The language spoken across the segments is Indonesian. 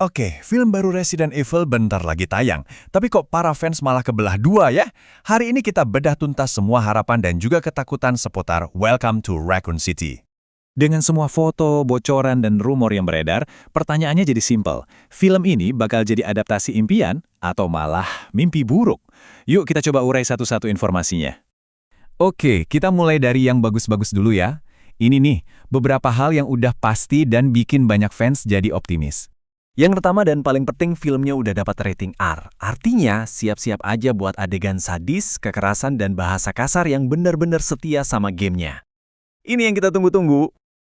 Oke, film baru Resident Evil bentar lagi tayang. Tapi kok para fans malah kebelah dua ya? Hari ini kita bedah tuntas semua harapan dan juga ketakutan seputar Welcome to Raccoon City. Dengan semua foto, bocoran, dan rumor yang beredar, pertanyaannya jadi simpel. Film ini bakal jadi adaptasi impian atau malah mimpi buruk? Yuk kita coba urai satu-satu informasinya. Oke, kita mulai dari yang bagus-bagus dulu ya. Ini nih, beberapa hal yang udah pasti dan bikin banyak fans jadi optimis. Yang pertama dan paling penting, filmnya udah dapat rating R. Artinya, siap-siap aja buat adegan sadis, kekerasan, dan bahasa kasar yang benar-benar setia sama gamenya. Ini yang kita tunggu-tunggu.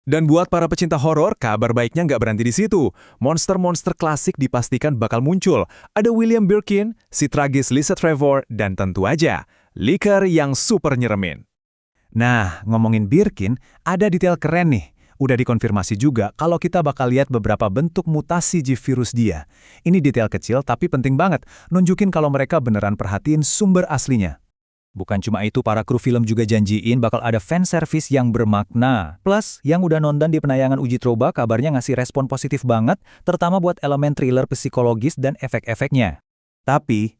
Dan buat para pecinta horor, kabar baiknya nggak berhenti di situ. Monster-monster klasik dipastikan bakal muncul. Ada William Birkin, si tragis Lisa Trevor, dan tentu aja, Licker yang super nyeremin. Nah, ngomongin Birkin, ada detail keren nih. Udah dikonfirmasi juga kalau kita bakal lihat beberapa bentuk mutasi G virus dia. Ini detail kecil tapi penting banget, nunjukin kalau mereka beneran perhatiin sumber aslinya. Bukan cuma itu, para kru film juga janjiin bakal ada fan service yang bermakna. Plus, yang udah nonton di penayangan uji coba kabarnya ngasih respon positif banget, terutama buat elemen thriller psikologis dan efek-efeknya. Tapi,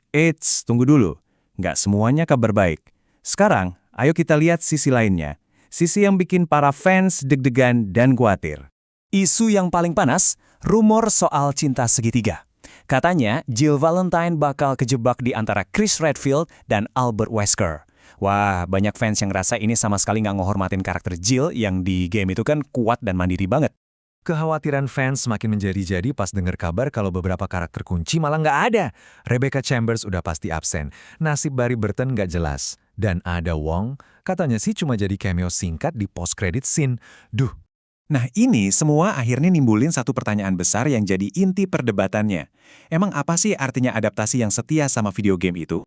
tunggu dulu. Nggak semuanya kabar baik. Sekarang, ayo kita lihat sisi lainnya. Sisi yang bikin para fans deg-degan dan khawatir. Isu yang paling panas, rumor soal cinta segitiga. Katanya, Jill Valentine bakal kejebak di antara Chris Redfield dan Albert Wesker. Wah, banyak fans yang ngerasa ini sama sekali nggak ngehormatin karakter Jill yang di game itu kan kuat dan mandiri banget. Kekhawatiran fans semakin menjadi-jadi pas dengar kabar kalau beberapa karakter kunci malah nggak ada. Rebecca Chambers udah pasti absen, nasib Barry Burton nggak jelas. Dan ada Wong, katanya sih cuma jadi cameo singkat di post-credit scene. Duh. Nah ini semua akhirnya nimbulin satu pertanyaan besar yang jadi inti perdebatannya. Emang apa sih artinya adaptasi yang setia sama video game itu?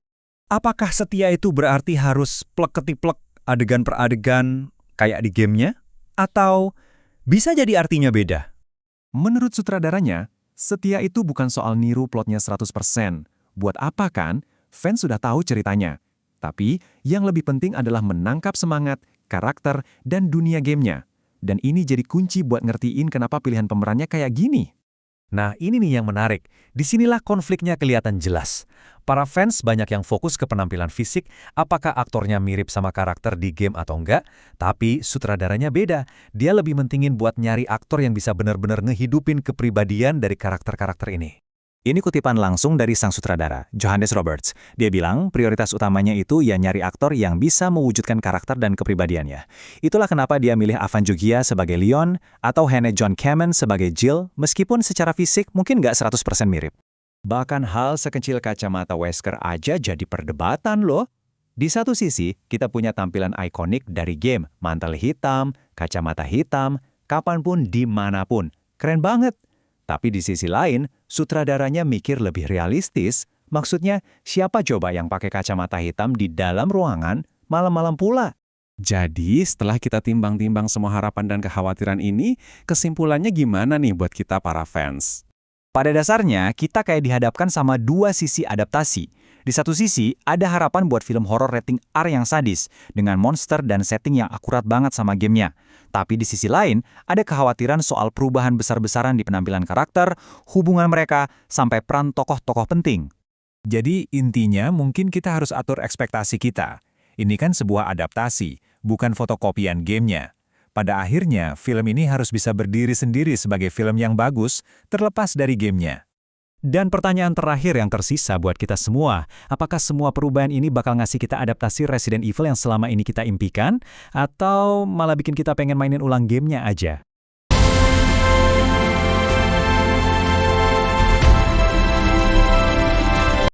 Apakah setia itu berarti harus plek-ketiplek adegan per adegan kayak di gamenya? Atau bisa jadi artinya beda? Menurut sutradaranya, setia itu bukan soal niru plotnya 100%. Buat apa kan? Fans sudah tahu ceritanya. Tapi, yang lebih penting adalah menangkap semangat, karakter, dan dunia gamenya. Dan ini jadi kunci buat ngertiin kenapa pilihan pemerannya kayak gini. Nah, ini nih yang menarik. Disinilah konfliknya kelihatan jelas. Para fans banyak yang fokus ke penampilan fisik, apakah aktornya mirip sama karakter di game atau enggak, tapi sutradaranya beda. Dia lebih mentingin buat nyari aktor yang bisa benar-benar ngehidupin kepribadian dari karakter-karakter ini. Ini kutipan langsung dari sang sutradara, Johannes Roberts. Dia bilang prioritas utamanya itu ya nyari aktor yang bisa mewujudkan karakter dan kepribadiannya. Itulah kenapa dia milih Avan Jogia sebagai Leon atau Hannah John Kamen sebagai Jill, meskipun secara fisik mungkin nggak 100% mirip. Bahkan hal sekecil kacamata Wesker aja jadi perdebatan loh. Di satu sisi, kita punya tampilan ikonik dari game, mantel hitam, kacamata hitam, kapanpun, dimanapun. Keren banget. Tapi di sisi lain, sutradaranya mikir lebih realistis. Maksudnya, siapa coba yang pakai kacamata hitam di dalam ruangan malam-malam pula? Jadi, setelah kita timbang-timbang semua harapan dan kekhawatiran ini, kesimpulannya gimana nih buat kita para fans? Pada dasarnya, kita kayak dihadapkan sama dua sisi adaptasi. Di satu sisi, ada harapan buat film horor rating R yang sadis, dengan monster dan setting yang akurat banget sama gamenya. Tapi di sisi lain, ada kekhawatiran soal perubahan besar-besaran di penampilan karakter, hubungan mereka, sampai peran tokoh-tokoh penting. Jadi intinya mungkin kita harus atur ekspektasi kita. Ini kan sebuah adaptasi, bukan fotokopian gamenya. Pada akhirnya, film ini harus bisa berdiri sendiri sebagai film yang bagus, terlepas dari gamenya. Dan pertanyaan terakhir yang tersisa buat kita semua, apakah semua perubahan ini bakal ngasih kita adaptasi Resident Evil yang selama ini kita impikan? Atau malah bikin kita pengen mainin ulang gamenya aja?